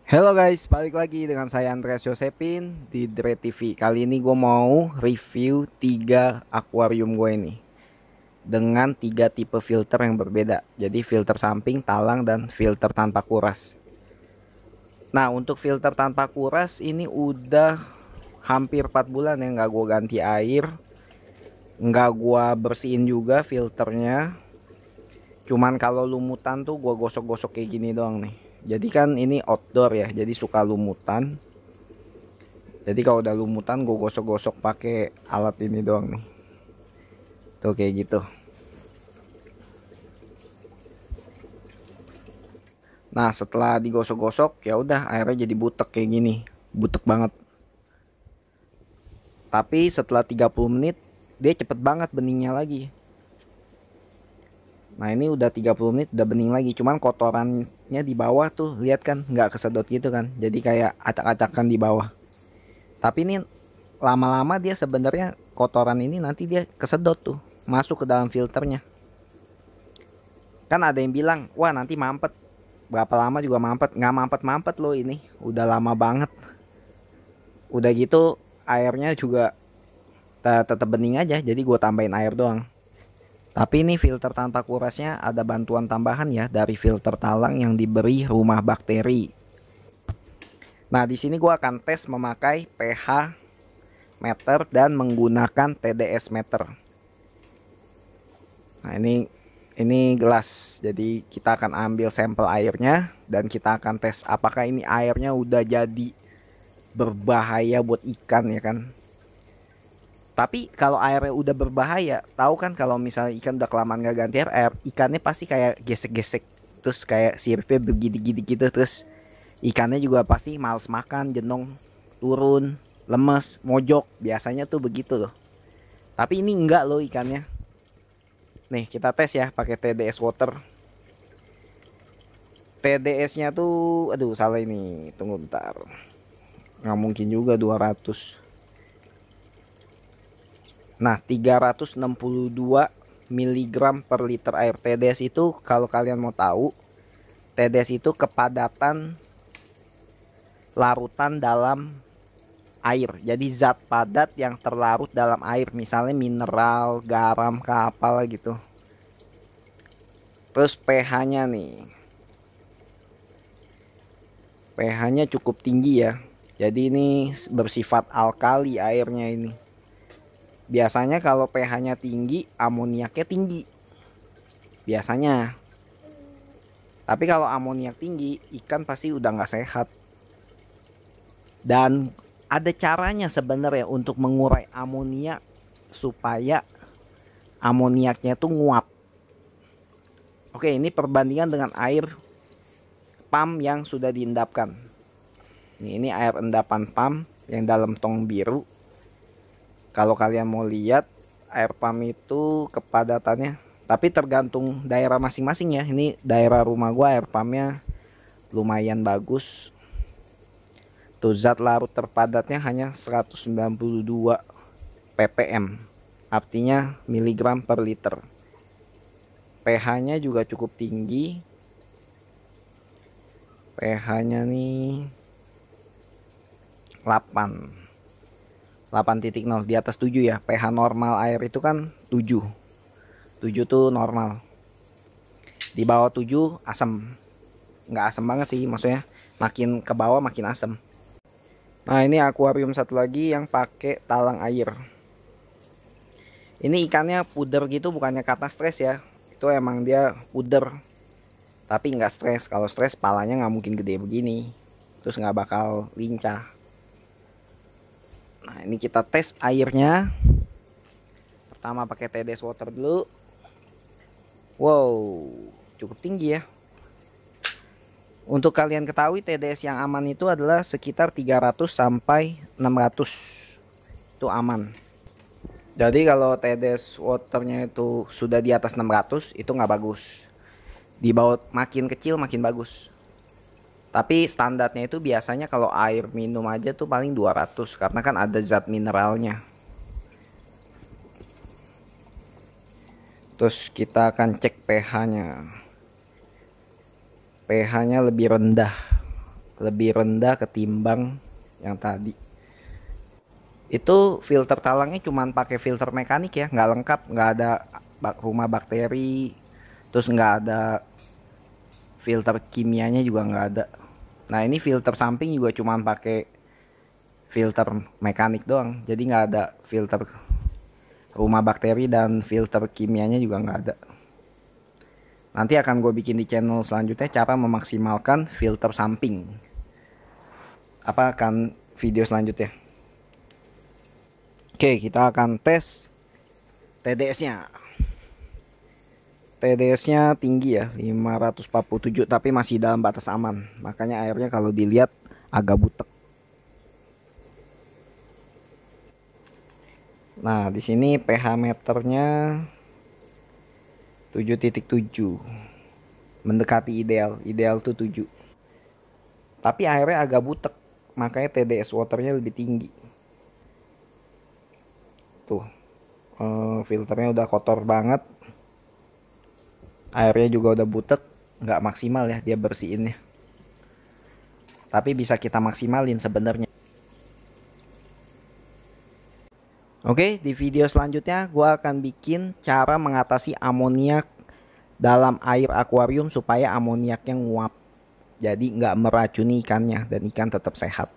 Halo guys, balik lagi dengan saya Andreas Yosepin di Dre TV. Kali ini gue mau review 3 akuarium gue ini dengan 3 tipe filter yang berbeda. Jadi filter samping, talang, dan filter tanpa kuras. Nah, untuk filter tanpa kuras ini udah hampir 4 bulan ya nggak gue ganti air, nggak gue bersihin juga filternya. Cuman kalau lumutan tuh gue gosok-gosok kayak gini doang nih. Jadi kan ini outdoor ya, jadi suka lumutan. Jadi kalau udah lumutan gue gosok-gosok pakai alat ini doang nih. Tuh kayak gitu. Nah, setelah digosok-gosok ya udah airnya jadi butek kayak gini. Butek banget. Tapi setelah 30 menit dia cepet banget beningnya lagi. Nah, ini udah 30 menit udah bening lagi. Cuman kotorannya di bawah tuh lihat kan nggak kesedot gitu kan. Jadi kayak acak-acakan di bawah. Tapi ini lama-lama dia sebenarnya kotoran ini nanti dia kesedot tuh masuk ke dalam filternya. Kan ada yang bilang, wah nanti mampet. Berapa lama juga mampet. Nggak mampet-mampet loh ini. Udah lama banget. Udah gitu airnya juga tetap bening aja. Jadi gue tambahin air doang. Tapi ini filter tanpa kurasnya ada bantuan tambahan ya dari filter talang yang diberi rumah bakteri. Nah di sini gue akan tes memakai pH meter dan menggunakan TDS meter. Nah ini gelas. Jadi kita akan ambil sampel airnya dan kita akan tes apakah ini airnya udah jadi berbahaya buat ikan ya kan. Tapi kalau airnya udah berbahaya, tahu kan kalau misalnya ikan udah kelamaan gak ganti air, ikannya pasti kayak gesek-gesek, terus kayak siripnya begini-gini gitu, terus ikannya juga pasti males makan, jenong, turun, lemes, mojok, biasanya tuh begitu loh. Tapi ini enggak loh ikannya. Nih kita tes ya pakai TDS water. TDS-nya tuh, aduh salah ini, tunggu bentar. Nggak mungkin juga 200. Nah 362 miligram per liter air. TDS itu kalau kalian mau tahu, TDS itu kepadatan larutan dalam air. Jadi zat padat yang terlarut dalam air, misalnya mineral, garam, kapal gitu. Terus pH-nya nih, pH-nya cukup tinggi ya. Jadi ini bersifat alkali airnya ini. Biasanya kalau pH-nya tinggi, amoniaknya tinggi. Biasanya. Tapi kalau amoniak tinggi, ikan pasti udah nggak sehat. Dan ada caranya sebenarnya untuk mengurai amoniak supaya amoniaknya tuh nguap. Oke, ini perbandingan dengan air pam yang sudah diendapkan. Ini air endapan pam yang dalam tong biru. Kalau kalian mau lihat air pam itu kepadatannya, tapi tergantung daerah masing-masing ya. Ini daerah rumah gua air pamnya lumayan bagus. Tuh zat larut terpadatnya hanya 192 ppm. Artinya miligram per liter. pH-nya juga cukup tinggi. pH-nya nih 8. 8,0 di atas 7 ya. pH normal air itu kan 7. 7 tuh normal. Di bawah 7 asam. Nggak asam banget sih, maksudnya makin ke bawah makin asam. Nah, ini akuarium satu lagi yang pakai talang air. Ini ikannya puder gitu, bukannya karena stres ya. Itu emang dia puder. Tapi nggak stres. Kalau stres palanya nggak mungkin gede begini. Terus nggak bakal lincah. Nah, ini kita tes airnya. Pertama pakai TDS water dulu. Wow, cukup tinggi ya. Untuk kalian ketahui TDS yang aman itu adalah sekitar 300 sampai 600. Itu aman. Jadi kalau TDS waternya itu sudah di atas 600 itu nggak bagus. Di bawah makin kecil makin bagus. Tapi standarnya itu biasanya kalau air minum aja tuh paling 200 karena kan ada zat mineralnya. Terus kita akan cek pH-nya. pH-nya lebih rendah. lebih rendah ketimbang yang tadi. Itu filter talangnya cuman pakai filter mekanik ya, nggak lengkap, nggak ada rumah bakteri, terus nggak ada filter kimianya juga nggak ada. Nah ini filter samping juga cuman pakai filter mekanik doang, jadi nggak ada filter rumah bakteri dan filter kimianya juga nggak ada. Nanti akan gue bikin di channel selanjutnya cara memaksimalkan filter samping. Apa akan video selanjutnya. Oke, kita akan tes TDS-nya. TDS-nya tinggi ya, 547, tapi masih dalam batas aman. Makanya airnya kalau dilihat agak butek. Nah, di sini pH meternya 7,7. Mendekati ideal. Ideal tuh 7. Tapi airnya agak butek, makanya TDS waternya lebih tinggi. Tuh, filternya udah kotor banget. Airnya juga udah butek, nggak maksimal ya dia bersihinnya. Tapi bisa kita maksimalin sebenarnya. Oke, di video selanjutnya gue akan bikin cara mengatasi amoniak dalam air akuarium supaya amoniaknya nguap. Jadi nggak meracuni ikannya dan ikan tetap sehat.